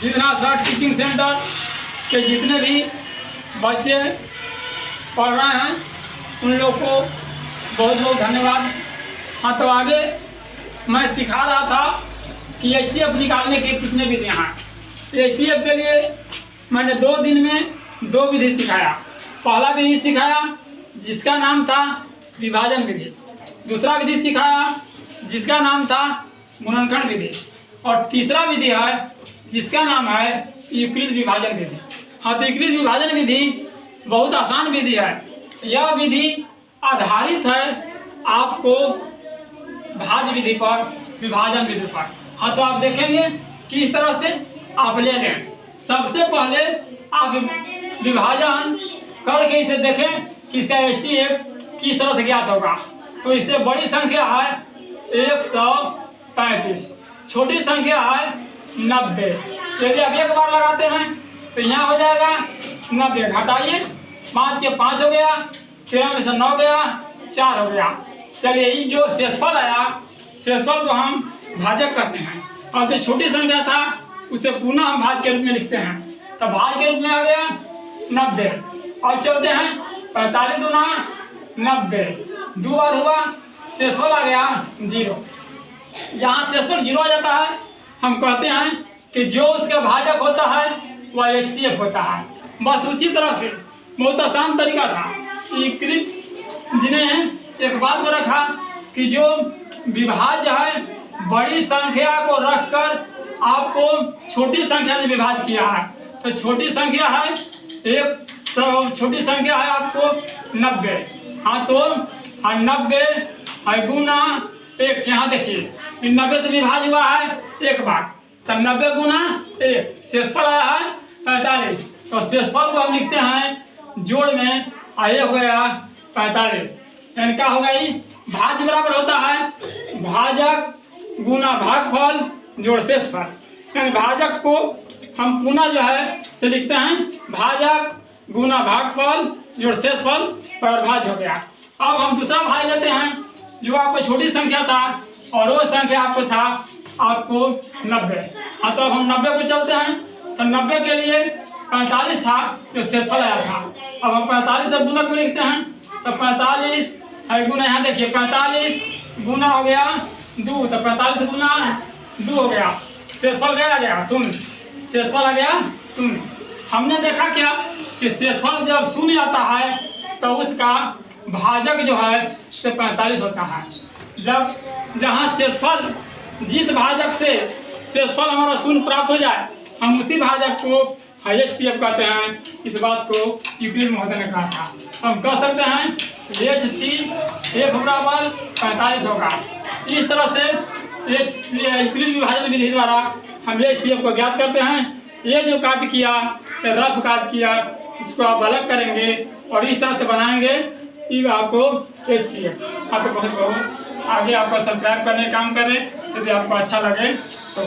Siddhnath sir teaching centre के जितने भी बच्चे पढ़ रहे हैं उन लोग को बहुत बहुत धन्यवाद। हाँ, तो आगे मैं सिखा रहा था कि एचसीएफ निकालने के कितने विधियाँ हैं। एचसीएफ के लिए मैंने 2 दिन में 2 विधि सिखाया। पहला विधि सिखाया जिसका नाम था विभाजन विधि, दूसरा विधि सिखाया जिसका नाम था गुणनखंड विधि, और तीसरा विधि है जिसका नाम है यूक्लिड विभाजन विधि। हाँ, तो यूक्लिड विभाजन विधि बहुत आसान विधि है। यह विधि आधारित है आपको भाज्य विधि पर, विभाजन विधि पर। हाँ, तो आप देखेंगे कि इस तरह से आप ले लें। सबसे पहले आप विभाजन करके इसे देखें कि इसका एचसीएफ किस तरह से ज्ञात होगा। तो इससे बड़ी संख्या है 135, छोटी संख्या है 90। यदि आप एक बार लगाते हैं तो यहाँ हो जाएगा 90, घटाइए 5 के 5 हो गया, 13 में से 9 गया, 4 हो गया। चलिए, ये जो शेषफल आया, शेषफल को हम भाजक कहते हैं, और जो छोटी संख्या था उसे पुनः हम भाज्य के रूप में लिखते हैं। तो भाज्य के रूप में आ गया 90। और चलते हैं 45 दूना 90, 2 बार हुआ, शेषफल आ गया 0। जहाँ शेषफल 0 आ जाता है हम कहते हैं कि जो उसका भाजक होता है वह एचसीएफ होता है। बस उसी तरह से बहुत आसान तरीका था। जिन्हें एक बात को रखा कि जो विभाज्य है बड़ी संख्या को रखकर आपको छोटी संख्या से विभाजित किया है। तो छोटी संख्या है 100, छोटी संख्या है आपको 90। हाँ, तो 90 है गुना 1। यहाँ देखिए 90 से विभाजित हुआ है एक बार, तो 90 गुना 1, शेषफल आया है 45। तो शेषफल को हम लिखते हैं जोड़ में, आए हो गया 45। यानी क्या होगा, ये भाज्य बराबर होता है भाजक गुना भागफल जोड़ शेषफल। यानी भाजक को हम पुनः जो है से लिखते हैं भाजक गुना भागफल जोड़ शेषफल और भाज्य हो गया। अब हम दूसरा भाज्य लेते हैं जो आपको छोटी संख्या था और वो संख्या आपको था आपको 90। हाँ, तो अब हम 90 को चलते हैं। तो 90 के लिए 45 था जो शेषफल आया था। अब हम 45 से गुणक में लिखते हैं। तो 45 है गुना, यहाँ देखिए 45 गुना हो गया 2, तो 45 गुना 2 हो गया, शेषफल गया 0, शेषफल आ गया 0। हमने देखा क्या कि शेषफल जब 0 आता है तो उसका भाजक जो है से 45 होता है। जब जहाँ शेषफल, जिस भाजक से शेषफल हमारा 0 प्राप्त हो जाए हम उसी भाजक को एचसीएफ कहते हैं। इस बात को यूक्लिड महोदय ने कहा था। हम कह सकते हैं एचसीएफ बराबर 45 होगा। इस तरह से यूक्लिड विभाजन विधि द्वारा हम एचसीएफ को ज्ञात करते हैं। ये जो काट किया, रफ काट किया, इसको आप अलग करेंगे और इस तरह से बनाएंगे, ये आपको एचसीएफ। हाँ, तो बहुत बहुत आगे आपका सब्सक्राइब करने का काम करें। यदि आपको अच्छा लगे तो